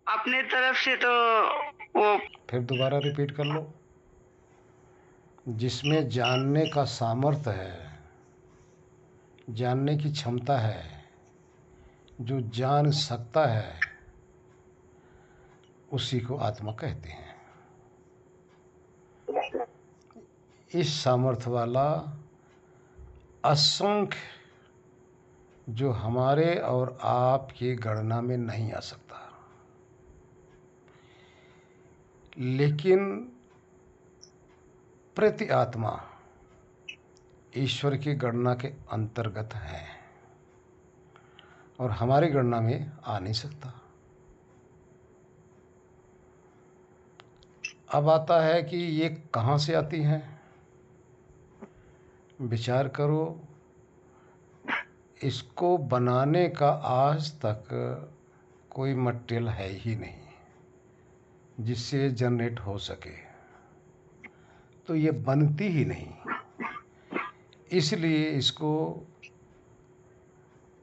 अपने तरफ से तो वो फिर दोबारा रिपीट कर लो। जिसमें जानने का सामर्थ्य है, जानने की क्षमता है, जो जान सकता है, उसी को आत्मा कहते हैं। इस सामर्थ्य वाला असंख्य, जो हमारे और आपकी गणना में नहीं आ सकता, लेकिन प्रति आत्मा ईश्वर की गणना के अंतर्गत है और हमारी गणना में आ नहीं सकता। अब आता है कि ये कहाँ से आती हैं। विचार करो, इसको बनाने का आज तक कोई मटेरियल है ही नहीं जिससे जनरेट हो सके, तो ये बनती ही नहीं। इसलिए इसको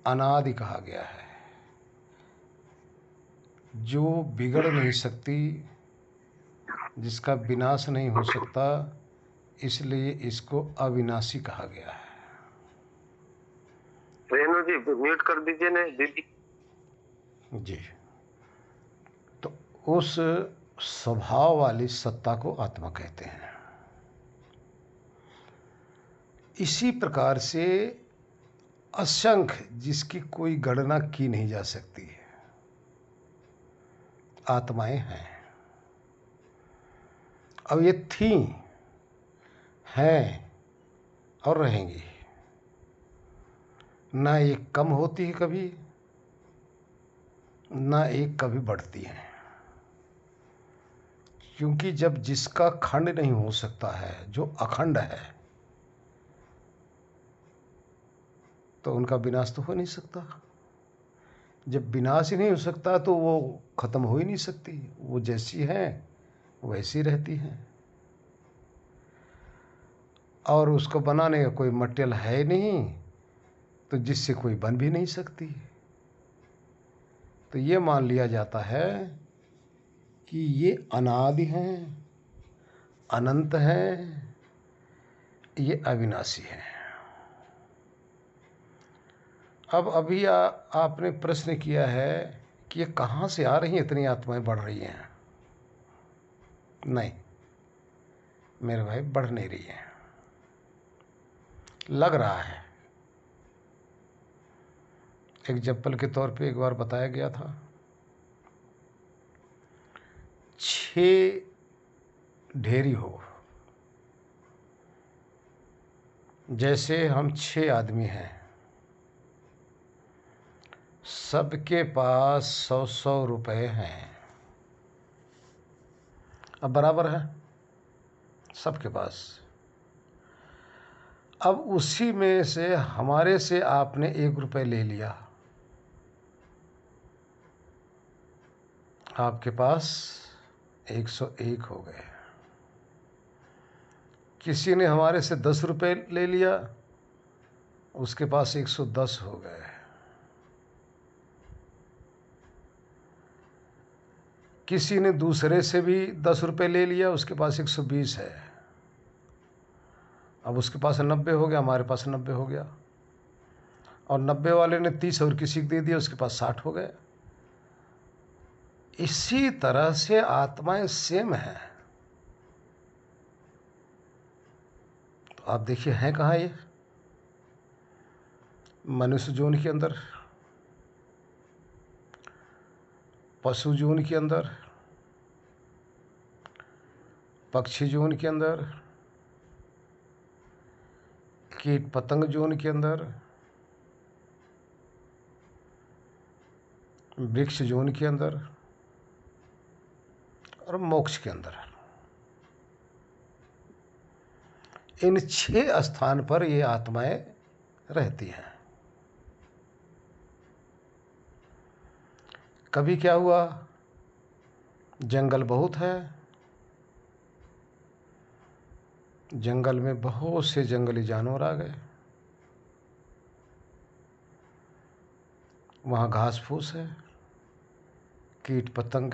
अनादि कहा गया है, जो बिगड़ नहीं सकती, जिसका विनाश नहीं हो सकता, इसलिए इसको अविनाशी कहा गया है। रेणु जी म्यूट कर दीजिए ना दीदी। जी, तो उस स्वभाव वाली सत्ता को आत्मा कहते हैं। इसी प्रकार से असंख्य, जिसकी कोई गणना की नहीं जा सकती है, आत्माएं हैं। अब ये थी, हैं और रहेंगी। ना एक कम होती है कभी, ना एक कभी बढ़ती है, क्योंकि जब जिसका खंड नहीं हो सकता है, जो अखंड है, तो उनका विनाश तो हो नहीं सकता। जब विनाश ही नहीं हो सकता तो वो खत्म हो ही नहीं सकती, वो जैसी है वैसी रहती हैं। और उसको बनाने का कोई मटेरियल है नहीं, तो जिससे कोई बन भी नहीं सकती। तो ये मान लिया जाता है कि ये अनादि हैं, अनंत हैं, ये अविनाशी हैं। अब अभी आपने प्रश्न किया है कि ये कहाँ से आ रही हैं, इतनी आत्माएं बढ़ रही हैं। नहीं मेरे भाई, बढ़ नहीं रही हैं, लग रहा है। एग्जाम्पल के तौर पे एक बार बताया गया था, 6 ढेरी हो, जैसे हम 6 आदमी हैं, सबके पास 100-100 रुपए हैं। अब बराबर है सबके पास। अब उसी में से हमारे से आपने 1 रुपये ले लिया, आपके पास 101 हो गए। किसी ने हमारे से 10 रुपये ले लिया, उसके पास 110 हो गए। किसी ने दूसरे से भी 10 रुपये ले लिया, उसके पास 120 है। अब उसके पास 90 हो गया, हमारे पास 90 हो गया। और 90 वाले ने 30 और किसी को दे दिया, उसके पास 60 हो गए। इसी तरह से आत्माएं सेम है। तो आप देखिए हैं कहाँ ये, मनुष्य जोन के अंदर, पशु जोन के अंदर, पक्षी जोन के अंदर, कीट पतंग जोन के अंदर, वृक्ष जोन के अंदर और मोक्ष के अंदर। इन 6 स्थान पर ये आत्माएं रहती हैं। कभी क्या हुआ, जंगल बहुत है, जंगल में बहुत से जंगली जानवर आ गए, वहाँ घास फूस है, कीट पतंग,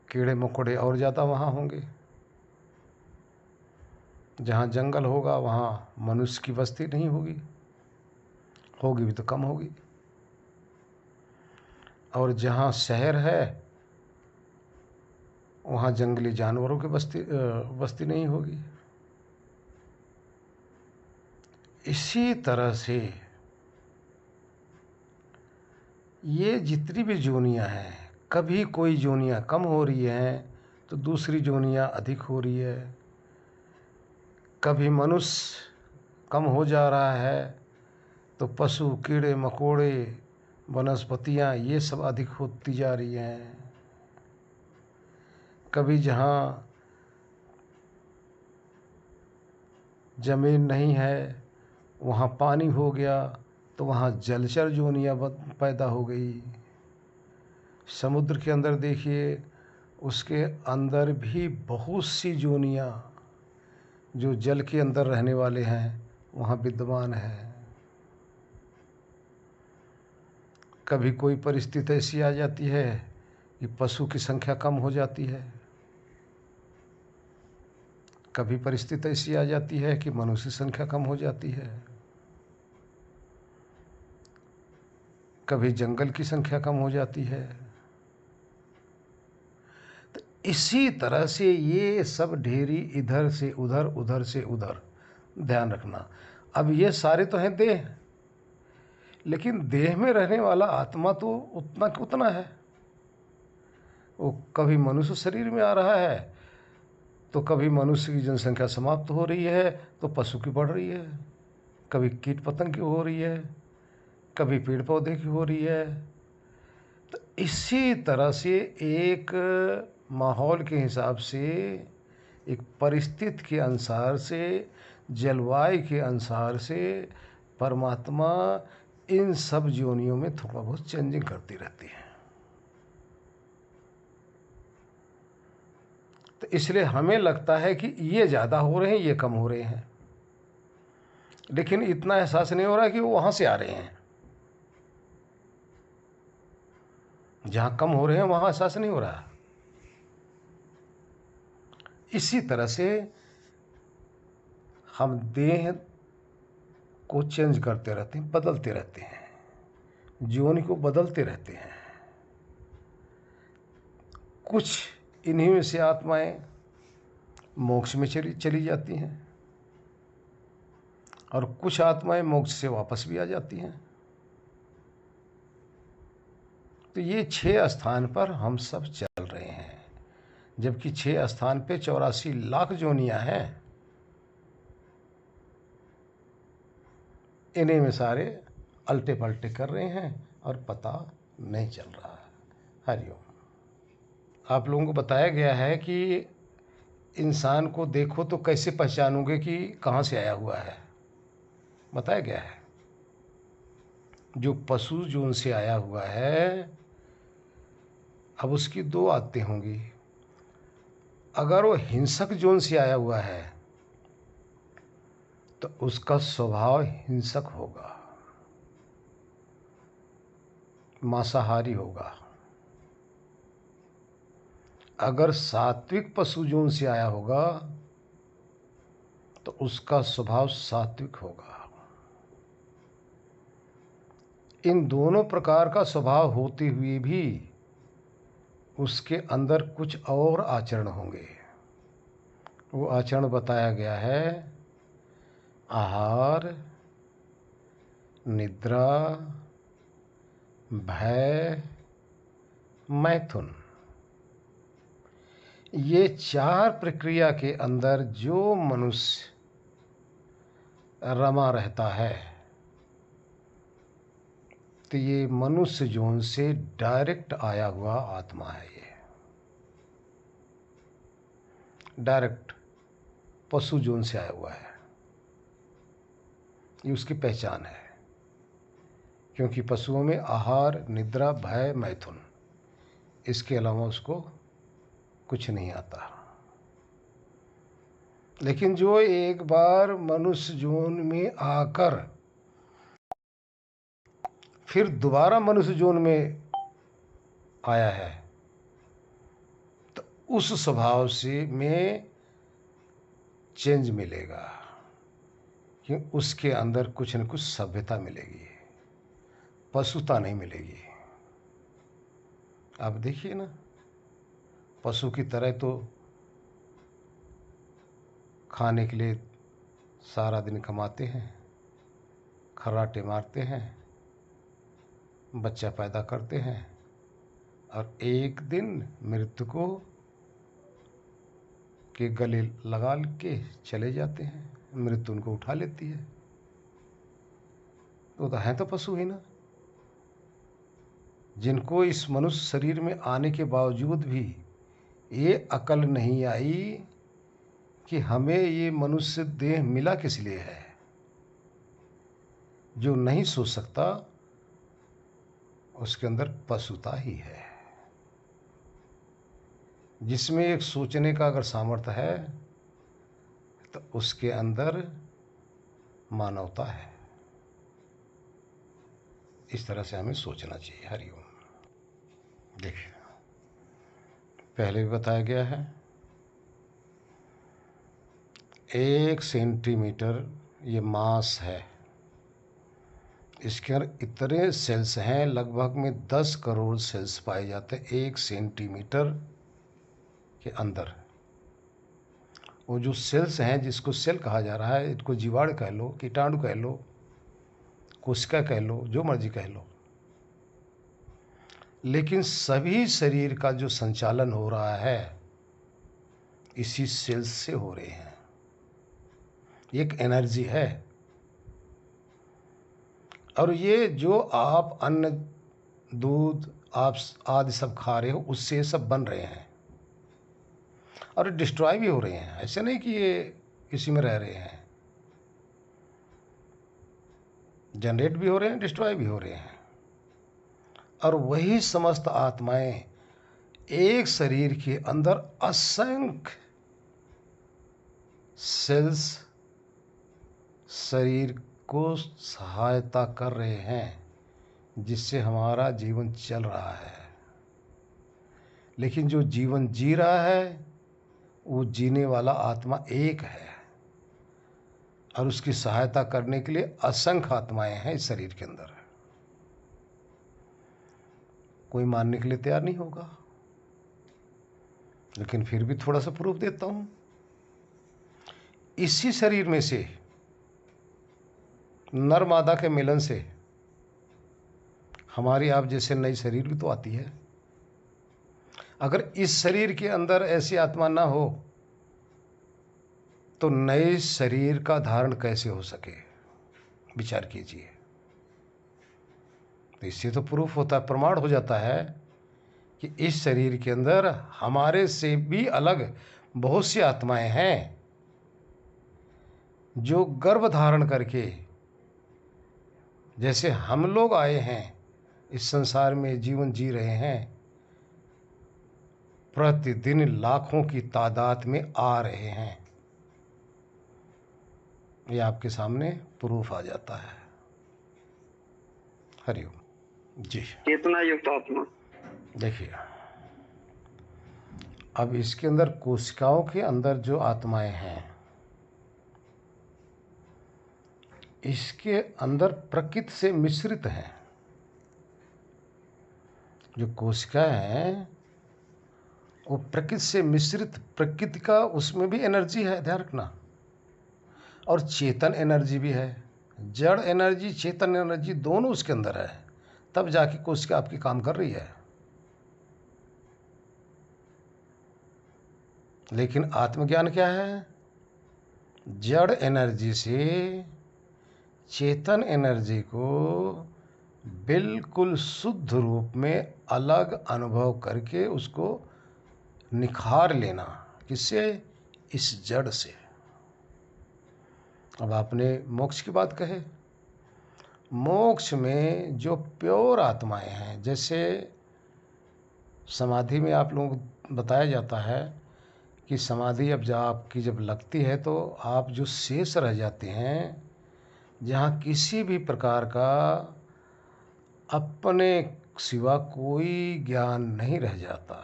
कीड़े मकोड़े और ज़्यादा वहाँ होंगे। जहाँ जंगल होगा वहाँ मनुष्य की बस्ती नहीं होगी, होगी भी तो कम होगी। और जहाँ शहर है वहाँ जंगली जानवरों की बस्ती नहीं होगी। इसी तरह से ये जितनी भी जोनियाँ हैं, कभी कोई जोनियाँ कम हो रही हैं तो दूसरी जोनियाँ अधिक हो रही है। कभी मनुष्य कम हो जा रहा है तो पशु, कीड़े मकोड़े, वनस्पतियाँ ये सब अधिक होती जा रही हैं। कभी जहाँ ज़मीन नहीं है वहाँ पानी हो गया तो वहाँ जलचर जोनियाँ पैदा हो गई। समुद्र के अंदर देखिए, उसके अंदर भी बहुत सी जोनियाँ जो जल के अंदर रहने वाले हैं वहाँ विद्यमान है। कभी कोई परिस्थिति ऐसी आ जाती है कि पशु की संख्या कम हो जाती है, कभी परिस्थिति ऐसी आ जाती है कि मनुष्य की संख्या कम हो जाती है, कभी जंगल की संख्या कम हो जाती है। तो इसी तरह से ये सब ढेरी इधर से उधर, उधर से उधर, ध्यान रखना। अब ये सारे तो हैं देह, लेकिन देह में रहने वाला आत्मा तो उतना कि उतना है। वो कभी मनुष्य शरीर में आ रहा है तो कभी मनुष्य की जनसंख्या समाप्त हो रही है तो पशु की बढ़ रही है, कभी कीट पतंग की हो रही है, कभी पेड़ पौधे की हो रही है। तो इसी तरह से एक माहौल के हिसाब से, एक परिस्थिति के अनुसार से, जलवायु के अनुसार से परमात्मा इन सब जोनियों में थोड़ा बहुत चेंजिंग करती रहती है। तो इसलिए हमें लगता है कि ये ज़्यादा हो रहे हैं, ये कम हो रहे हैं, लेकिन इतना एहसास नहीं हो रहा कि वो वहाँ से आ रहे हैं। जहाँ कम हो रहे हैं वहाँ एहसास नहीं हो रहा। इसी तरह से हम देह को चेंज करते रहते हैं, बदलते रहते हैं, जीवन को बदलते रहते हैं। कुछ इन्हीं में से आत्माएं मोक्ष में चली जाती हैं और कुछ आत्माएं मोक्ष से वापस भी आ जाती हैं। तो ये 6 स्थान पर हम सब चल रहे हैं, जबकि 6 स्थान पे 84 लाख जोनियां हैं। इन्हीं में सारे अलटे पलटे कर रहे हैं और पता नहीं चल रहा है। हरिओम। आप लोगों को बताया गया है कि इंसान को देखो तो कैसे पहचानोगे कि कहाँ से आया हुआ है। बताया गया है जो पशु जोन से आया हुआ है, अब उसकी 2 आदतें होंगी। अगर वो हिंसक जोन से आया हुआ है तो उसका स्वभाव हिंसक होगा, मांसाहारी होगा। अगर सात्विक पशु जोन से आया होगा तो उसका स्वभाव सात्विक होगा। इन दोनों प्रकार का स्वभाव होते हुए भी उसके अंदर कुछ और आचरण होंगे। वो आचरण बताया गया है: आहार, निद्रा, भय, मैथुन। ये 4 प्रक्रिया के अंदर जो मनुष्य रमा रहता है तो ये मनुष्य जोन से डायरेक्ट आया हुआ आत्मा है। ये डायरेक्ट पशु जोन से आया हुआ है। ये उसकी पहचान है, क्योंकि पशुओं में आहार, निद्रा, भय, मैथुन, इसके अलावा उसको कुछ नहीं आता। लेकिन जो एक बार मनुष्य जोन में आकर फिर दोबारा मनुष्य जोन में आया है उस स्वभाव से में चेंज मिलेगा कि उसके अंदर कुछ न कुछ सभ्यता मिलेगी, पशुता नहीं मिलेगी। आप देखिए ना, पशु की तरह तो खाने के लिए सारा दिन कमाते हैं, खर्राटे मारते हैं, बच्चा पैदा करते हैं और एक दिन मृत्यु को के गले लगा के चले जाते हैं, मृत्यु उनको उठा लेती है। तो हैं तो पशु ही ना, जिनको इस मनुष्य शरीर में आने के बावजूद भी ये अकल नहीं आई कि हमें ये मनुष्य देह मिला किस लिए है। जो नहीं सोच सकता उसके अंदर पशुता ही है। जिसमें एक सोचने का अगर सामर्थ्य है तो उसके अंदर मानवता है। इस तरह से हमें सोचना चाहिए। हरिओम। देखिए, पहले भी बताया गया है, 1 सेंटीमीटर ये मास है, इसके अंदर इतने सेल्स हैं, लगभग में 10 करोड़ सेल्स पाए जाते हैं 1 सेंटीमीटर के अंदर। वो जो सेल्स हैं, जिसको सेल कहा जा रहा है, इनको जीवाणु कह लो, कीटाणु कह लो, कोशिका कह लो, जो मर्जी कह लो, लेकिन सभी शरीर का जो संचालन हो रहा है इसी सेल्स से हो रहे हैं। एक एनर्जी है और ये जो आप अन्न, दूध आप आदि सब खा रहे हो, उससे सब बन रहे हैं और डिस्ट्रॉय भी हो रहे हैं। ऐसे नहीं कि ये इसी में रह रहे हैं, जनरेट भी हो रहे हैं, डिस्ट्रॉय भी हो रहे हैं। और वही समस्त आत्माएं एक शरीर के अंदर असंख्य सेल्स शरीर को सहायता कर रहे हैं, जिससे हमारा जीवन चल रहा है। लेकिन जो जीवन जी रहा है वो जीने वाला आत्मा एक है और उसकी सहायता करने के लिए असंख्य आत्माएं हैं इस शरीर के अंदर। कोई मानने के लिए तैयार नहीं होगा, लेकिन फिर भी थोड़ा सा प्रूफ देता हूं। इसी शरीर में से नर मादा के मिलन से हमारी आप जैसे नई शरीर भी तो आती है। अगर इस शरीर के अंदर ऐसी आत्मा ना हो तो नए शरीर का धारण कैसे हो सके, विचार कीजिए। तो इससे तो प्रूफ होता है, प्रमाण हो जाता है कि इस शरीर के अंदर हमारे से भी अलग बहुत सी आत्माएं हैं जो गर्भ धारण करके, जैसे हम लोग आए हैं इस संसार में जीवन जी रहे हैं, प्रतिदिन लाखों की तादाद में आ रहे हैं। ये आपके सामने प्रूफ आ जाता है। हरिओम जी। चेतना युक्त आत्मा। देखिए, अब इसके अंदर कोशिकाओं के अंदर जो आत्माएं हैं, इसके अंदर प्रकृति से मिश्रित हैं। जो कोशिकाएं हैं वो प्रकृति से मिश्रित, प्रकृति का उसमें भी एनर्जी है, ध्यान रखना, और चेतन एनर्जी भी है। जड़ एनर्जी, चेतन एनर्जी दोनों उसके अंदर है, तब जाके कोशिका आपकी काम कर रही है। लेकिन आत्मज्ञान क्या है? जड़ एनर्जी से चेतन एनर्जी को बिल्कुल शुद्ध रूप में अलग अनुभव करके उसको निखार लेना। किससे? इस जड़ से। अब आपने मोक्ष की बात कहे, मोक्ष में जो प्योर आत्माएं हैं, जैसे समाधि में आप लोगों को बताया जाता है कि समाधि अब आपकी जब लगती है तो आप जो शेष रह जाते हैं, जहाँ किसी भी प्रकार का अपने सिवा कोई ज्ञान नहीं रह जाता,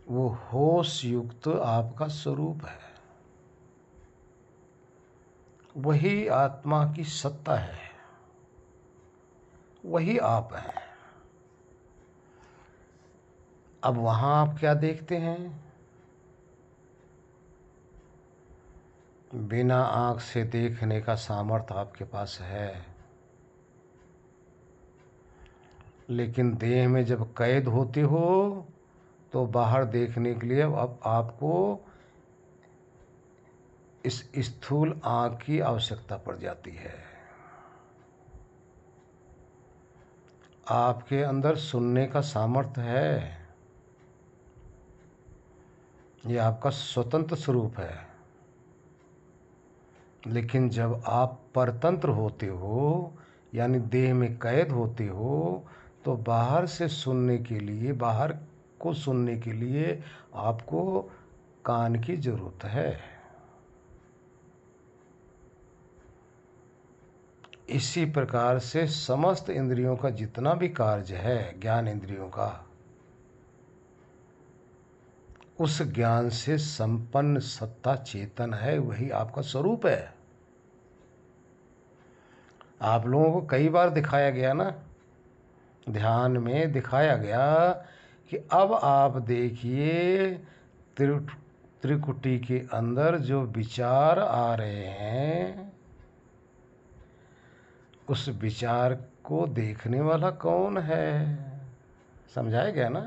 वो होश युक्त आपका स्वरूप है, वही आत्मा की सत्ता है, वही आप हैं। अब वहां आप क्या देखते हैं? बिना आंख से देखने का सामर्थ्य आपके पास है, लेकिन देह में जब कैद होते हो तो बाहर देखने के लिए अब आपको इस स्थूल आंख की आवश्यकता पड़ जाती है। आपके अंदर सुनने का सामर्थ्य है, ये आपका स्वतंत्र स्वरूप है, लेकिन जब आप परतंत्र होते हो यानी देह में कैद होते हो तो बाहर से सुनने के लिए, बाहर को सुनने के लिए आपको कान की जरूरत है। इसी प्रकार से समस्त इंद्रियों का जितना भी कार्य है, ज्ञान इंद्रियों का, उस ज्ञान से संपन्न सत्ता चेतन है, वही आपका स्वरूप है। आप लोगों को कई बार दिखाया गया ना, ध्यान में दिखाया गया कि अब आप देखिए त्रिकुटी के अंदर जो विचार आ रहे हैं, उस विचार को देखने वाला कौन है? समझाया गया ना।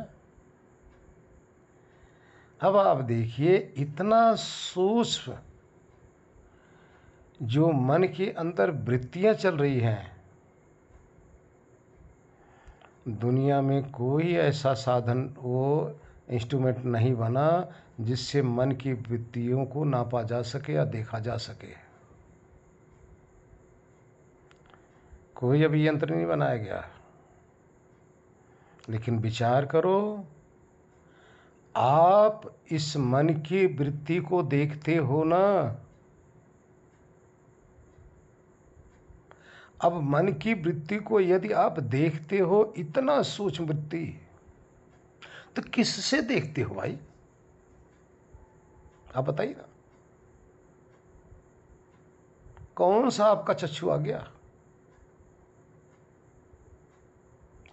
अब आप देखिए इतना सूक्ष्म जो मन के अंदर वृत्तियां चल रही हैं, दुनिया में कोई ऐसा साधन, वो इंस्ट्रूमेंट नहीं बना जिससे मन की वृत्तियों को नापा जा सके या देखा जा सके। कोई अभी यंत्र नहीं बनाया गया। लेकिन विचार करो, आप इस मन की वृत्ति को देखते हो ना। अब मन की वृत्ति को यदि आप देखते हो, इतना सूक्ष्म वृत्ति, तो किससे देखते हो भाई? आप बताइए ना, कौन सा आपका चक्षु आ गया?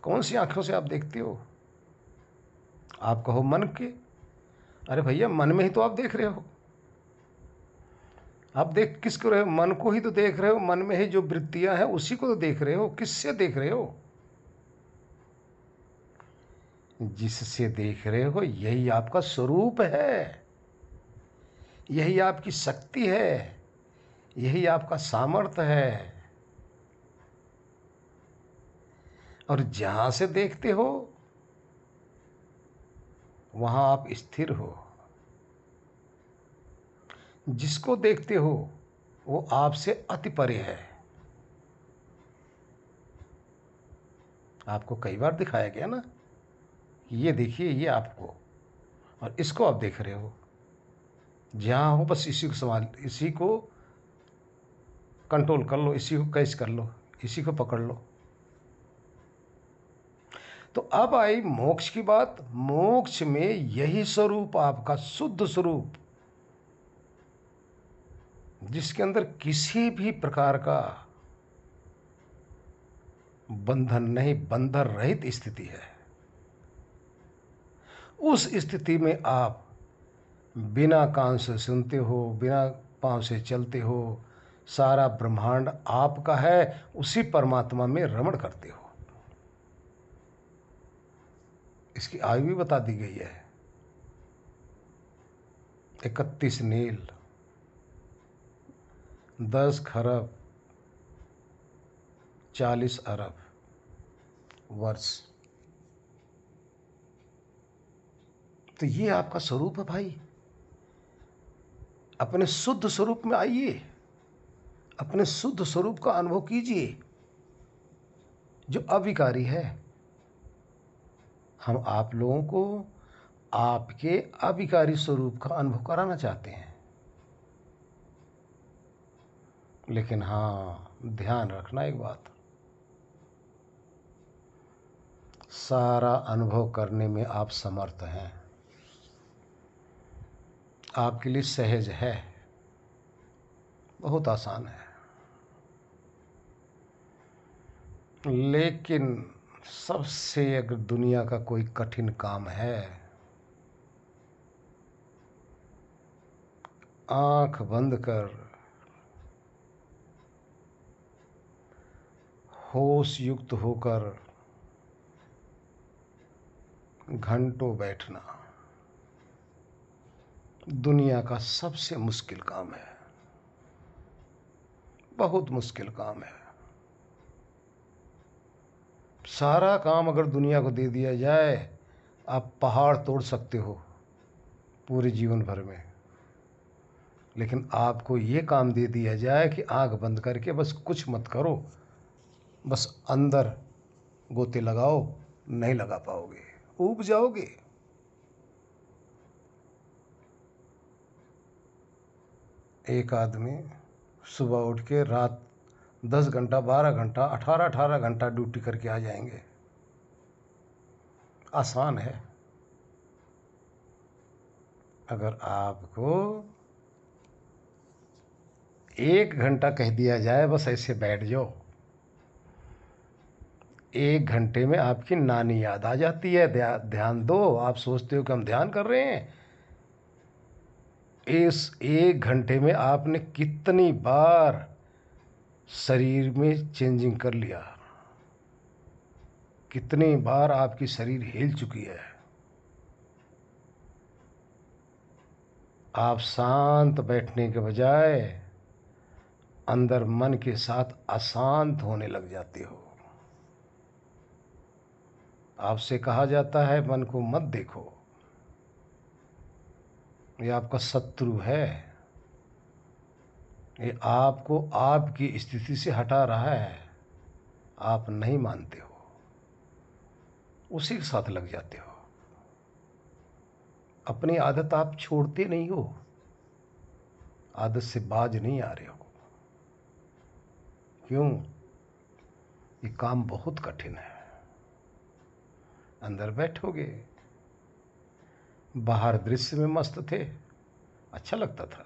कौन सी आंखों से आप देखते हो? आप कहो मन के, अरे भैया मन में ही तो आप देख रहे हो। आप देख किसको रहे हो? मन को ही तो देख रहे हो। मन में ही जो वृत्तियां हैं उसी को तो देख रहे हो। किससे देख रहे हो? जिससे देख रहे हो यही आपका स्वरूप है, यही आपकी शक्ति है, यही आपका सामर्थ्य है। और जहां से देखते हो वहां आप स्थिर हो। जिसको देखते हो वो आपसे अति परे है। आपको कई बार दिखाया गया ना, ये देखिए, ये आपको, और इसको आप देख रहे हो। जहां हो बस इसी को संभाल, इसी को कंट्रोल कर लो, इसी को कैच कर लो, इसी को पकड़ लो। तो अब आई मोक्ष की बात। मोक्ष में यही स्वरूप आपका शुद्ध स्वरूप, जिसके अंदर किसी भी प्रकार का बंधन नहीं, बंधन रहित स्थिति है। उस स्थिति में आप बिना कान से सुनते हो, बिना पांव से चलते हो, सारा ब्रह्मांड आपका है, उसी परमात्मा में रमण करते हो। इसकी आयु भी बता दी गई है, 31 नील, 10 खरब 40 अरब वर्ष। तो ये आपका स्वरूप है भाई। अपने शुद्ध स्वरूप में आइए, अपने शुद्ध स्वरूप का अनुभव कीजिए जो अविकारी है। हम आप लोगों को आपके अविकारी स्वरूप का अनुभव कराना चाहते हैं। लेकिन हाँ, ध्यान रखना एक बात, सारा अनुभव करने में आप समर्थ हैं। आपके लिए सहज है, बहुत आसान है। लेकिन सबसे अगर दुनिया का कोई कठिन काम है, आंख बंद कर होश युक्त होकर घंटों बैठना दुनिया का सबसे मुश्किल काम है, बहुत मुश्किल काम है। सारा काम अगर दुनिया को दे दिया जाए, आप पहाड़ तोड़ सकते हो पूरे जीवन भर में। लेकिन आपको ये काम दे दिया जाए कि आंख बंद करके बस कुछ मत करो, बस अंदर गोते लगाओ, नहीं लगा पाओगे, ऊब जाओगे। एक आदमी सुबह उठ के रात 10 घंटा 12 घंटा 18 घंटा ड्यूटी करके आ जाएंगे। आसान है। अगर आपको 1 घंटा कह दिया जाए बस ऐसे बैठ जाओ, 1 घंटे में आपकी नानी याद आ जाती है। ध्यान दो। आप सोचते हो कि हम ध्यान कर रहे हैं। इस 1 घंटे में आपने कितनी बार शरीर में चेंजिंग कर लिया, कितनी बार आपकी शरीर हिल चुकी है। आप शांत बैठने के बजाय अंदर मन के साथ अशांत होने लग जाते हो। आपसे कहा जाता है मन को मत देखो, ये आपका शत्रु है, ये आपको आपकी स्थिति से हटा रहा है। आप नहीं मानते हो, उसी के साथ लग जाते हो। अपनी आदत आप छोड़ते नहीं हो, आदत से बाज नहीं आ रहे हो। क्यों? ये काम बहुत कठिन है। अंदर बैठोगे, बाहर दृश्य में मस्त थे, अच्छा लगता था।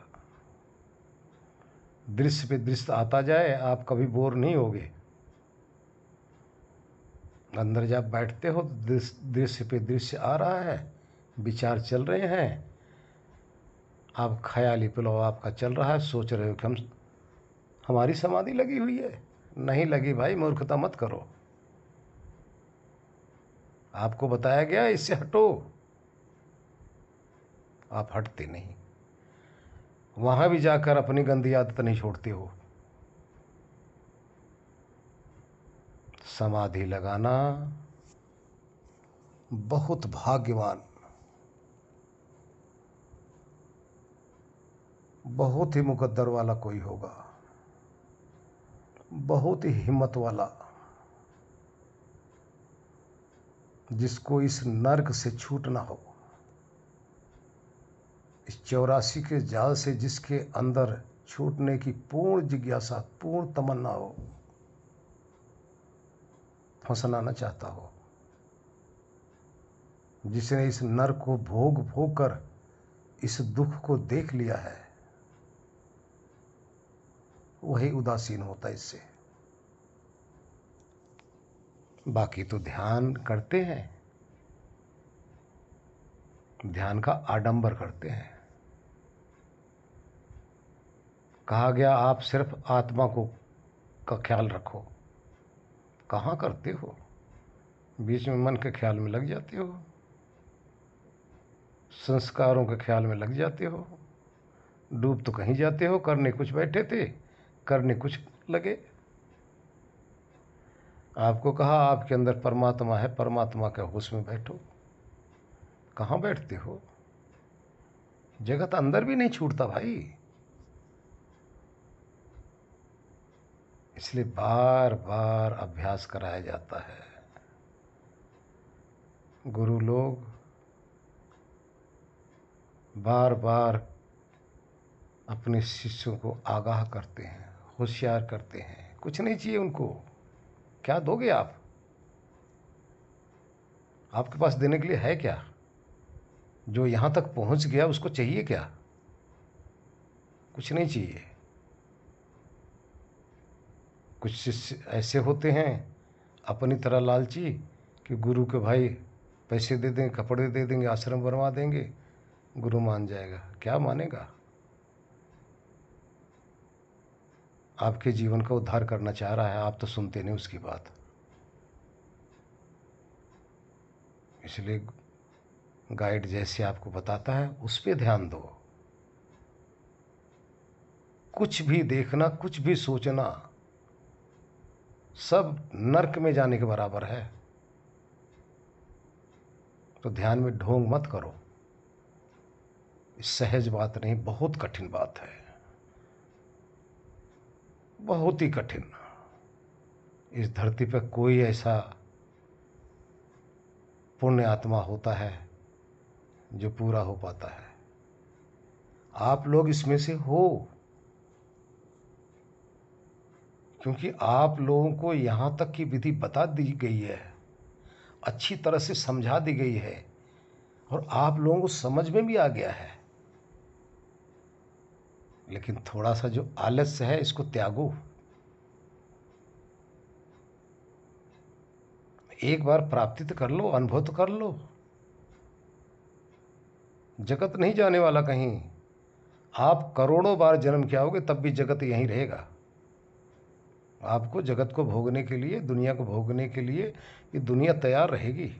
दृश्य पे दृश्य आता जाए, आप कभी बोर नहीं होगे। अंदर जब बैठते हो, दृश्य पे दृश्य आ रहा है, विचार चल रहे हैं, आप ख्याली पुलाव आपका चल रहा है, सोच रहे हो कि हमारी समाधि लगी हुई है। नहीं लगी भाई, मूर्खता मत करो। आपको बताया गया इससे हटो, आप हटते नहीं। वहां भी जाकर अपनी गंदी आदत नहीं छोड़ते हो। समाधि लगाना बहुत भाग्यवान, बहुत ही मुकद्दर वाला कोई होगा, बहुत ही हिम्मत वाला, जिसको इस नर्क से छूटना हो, इस 84 के जाल से जिसके अंदर छूटने की पूर्ण जिज्ञासा, पूर्ण तमन्ना हो, फंसना न चाहता हो, जिसने इस नर्क को भोग भोग कर इस दुख को देख लिया है, वही उदासीन होता है इससे। बाकी तो ध्यान करते हैं, ध्यान का आडंबर करते हैं। कहा गया आप सिर्फ आत्मा को का ख्याल रखो। कहाँ करते हो? बीच में मन के ख्याल में लग जाते हो, संस्कारों के ख्याल में लग जाते हो, डूब तो कहीं जाते हो। करने कुछ बैठे थे, करने कुछ लगे। आपको कहा आपके अंदर परमात्मा है, परमात्मा के होश में बैठो। कहाँ बैठते हो? जगत अंदर भी नहीं छूटता भाई। इसलिए बार बार अभ्यास कराया जाता है। गुरु लोग बार बार अपने शिष्यों को आगाह करते हैं, होशियार करते हैं। कुछ नहीं चाहिए उनको। क्या दोगे आप? आपके पास देने के लिए है क्या? जो यहाँ तक पहुँच गया उसको चाहिए क्या? कुछ नहीं चाहिए। कुछ शिष्य ऐसे होते हैं अपनी तरह लालची कि गुरु के भाई पैसे दे देंगे, कपड़े दे देंगे, आश्रम बनवा देंगे, गुरु मान जाएगा। क्या मानेगा? आपके जीवन का उद्धार करना चाह रहा है, आप तो सुनते नहीं उसकी बात। इसलिए गाइड जैसे आपको बताता है उस पे ध्यान दो। कुछ भी देखना, कुछ भी सोचना, सब नर्क में जाने के बराबर है। तो ध्यान में ढोंग मत करो। सहज बात नहीं, बहुत कठिन बात है, बहुत ही कठिन। इस धरती पर कोई ऐसा पुण्य आत्मा होता है जो पूरा हो पाता है। आप लोग इसमें से हो, क्योंकि आप लोगों को यहाँ तक की विधि बता दी गई है, अच्छी तरह से समझा दी गई है, और आप लोगों को समझ में भी आ गया है। लेकिन थोड़ा सा जो आलस्य है इसको त्यागो। एक बार प्राप्ति तो कर लो, अनुभव तो कर लो। जगत नहीं जाने वाला कहीं। आप करोड़ों बार जन्म किया होगे तब भी जगत यहीं रहेगा। आपको जगत को भोगने के लिए, दुनिया को भोगने के लिए ये दुनिया तैयार रहेगी,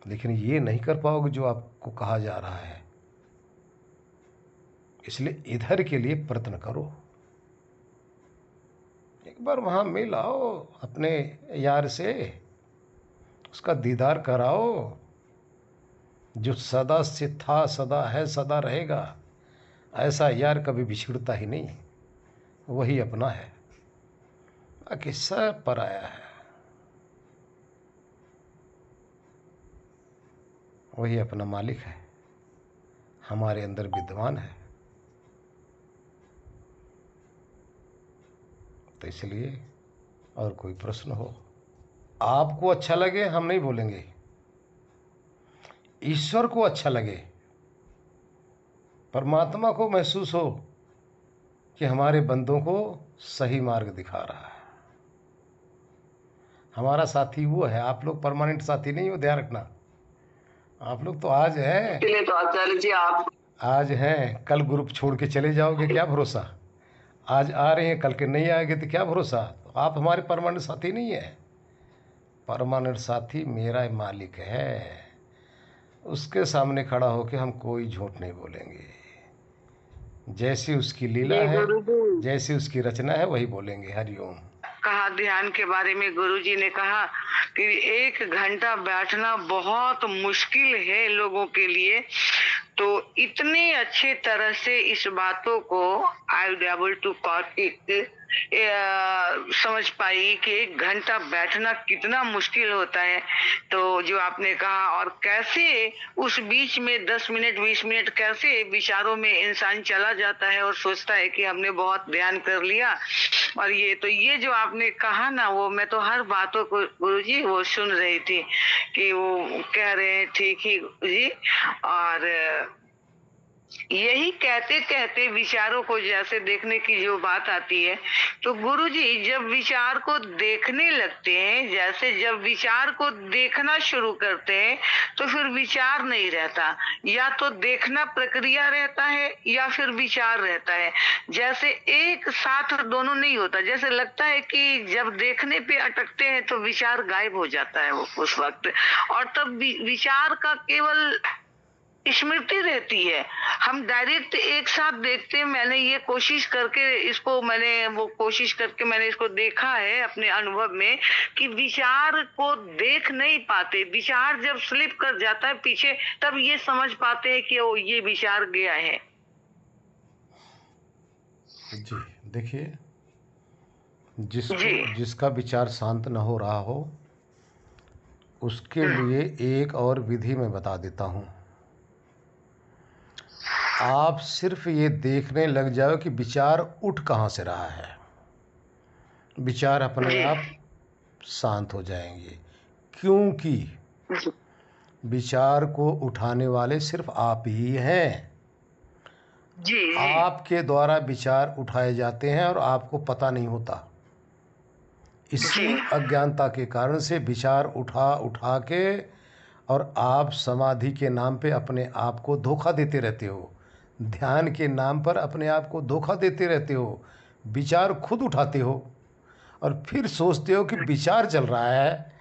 लेकिन ये नहीं कर पाओगे जो आपको कहा जा रहा है। इसलिए इधर के लिए प्रयत्न करो। एक बार वहाँ मिल आओ अपने यार से, उसका दीदार कराओ। जो सदा से था, सदा है, सदा रहेगा, ऐसा यार कभी बिछड़ता ही नहीं। वही अपना है, बाकी सब पराया है। वही अपना मालिक है, हमारे अंदर विद्यमान है। तो इसलिए और कोई प्रश्न हो, आपको अच्छा लगे हम नहीं बोलेंगे, ईश्वर को अच्छा लगे, परमात्मा को महसूस हो कि हमारे बंदों को सही मार्ग दिखा रहा है। हमारा साथी वो है। आप लोग परमानेंट साथी नहीं हो, ध्यान रखना। आप लोग तो आज हैं, इसलिए तो आचार्य जी आप आज हैं, कल ग्रुप छोड़ के चले जाओगे, क्या भरोसा। आज आ रहे हैं, कल के नहीं आएंगे तो क्या भरोसा। तो आप हमारे परमानेंट साथी नहीं है। परमानेंट साथी मेरा मालिक है, उसके सामने खड़ा होकर हम कोई झूठ नहीं बोलेंगे। जैसी उसकी लीला जी है, गुरुजी जैसी उसकी रचना है, वही बोलेंगे। हरिओम। कहा ध्यान के बारे में, गुरुजी ने कहा कि 1 घंटा बैठना बहुत मुश्किल है लोगों के लिए। तो इतने अच्छे तरह से इस बातों को I able to caught it, समझ पाई कि 1 घंटा बैठना कितना मुश्किल होता है। तो जो आपने कहा, और कैसे उस बीच में 10 मिनट 20 मिनट कैसे विचारों में इंसान चला जाता है और सोचता है कि हमने बहुत ध्यान कर लिया। और ये जो आपने कहा ना, वो मैं तो हर बातों को गुरुजी वो सुन रही थी कि वो कह रहे हैं ठीक ही जी। और यही कहते कहते विचारों को जैसे देखने की जो बात आती है, तो गुरुजी जब विचार को देखने लगते हैं, जैसे जब विचार को देखना शुरू करते हैं तो फिर विचार नहीं रहता, या तो देखना प्रक्रिया रहता है या फिर विचार रहता है। जैसे एक साथ दोनों नहीं होता। जैसे लगता है कि जब देखने पे अटकते हैं तो विचार गायब हो जाता है वो उस वक्त, और तब विचार का केवल स्मृति रहती है। हम डायरेक्ट एक साथ देखते हैं। मैंने ये कोशिश करके इसको देखा है अपने अनुभव में कि विचार को देख नहीं पाते। विचार जब स्लिप कर जाता है पीछे, तब ये समझ पाते हैं कि वो ये विचार गया है। जी देखिए, जिसका विचार शांत न हो रहा हो उसके लिए एक और विधि मैं बता देता हूँ। आप सिर्फ ये देखने लग जाओ कि विचार उठ कहाँ से रहा है, विचार अपने आप शांत हो जाएंगे। क्योंकि विचार को उठाने वाले सिर्फ आप ही हैं। जी जी आपके द्वारा विचार उठाए जाते हैं और आपको पता नहीं होता। जी इसी अज्ञानता के कारण से विचार उठा उठा के और आप समाधि के नाम पे अपने आप को धोखा देते रहते हो, ध्यान के नाम पर अपने आप को धोखा देते रहते हो, विचार खुद उठाते हो और फिर सोचते हो कि विचार चल रहा है।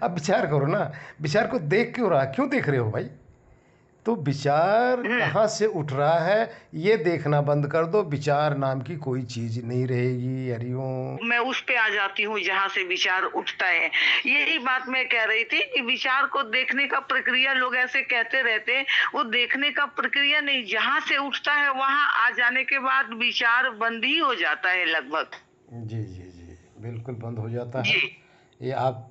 अब विचार करो ना, विचार को देख क्यों रहा, क्यों देख रहे हो भाई? तो विचार हम्म। कहाँ से उठ रहा है ये देखना बंद कर दो, विचार नाम की कोई चीज़ नहीं रहेगी। हरिओम। मैं उस पे आ जाती हूँ जहाँ से विचार उठता है। यही बात मैं कह रही थी कि विचार को देखने का प्रक्रिया लोग ऐसे कहते रहते हैं, वो देखने का प्रक्रिया नहीं, जहाँ से उठता है वहां आ जाने के बाद विचार बंद ही हो जाता है लगभग। जी जी जी, बिल्कुल बंद हो जाता है। जी ये आप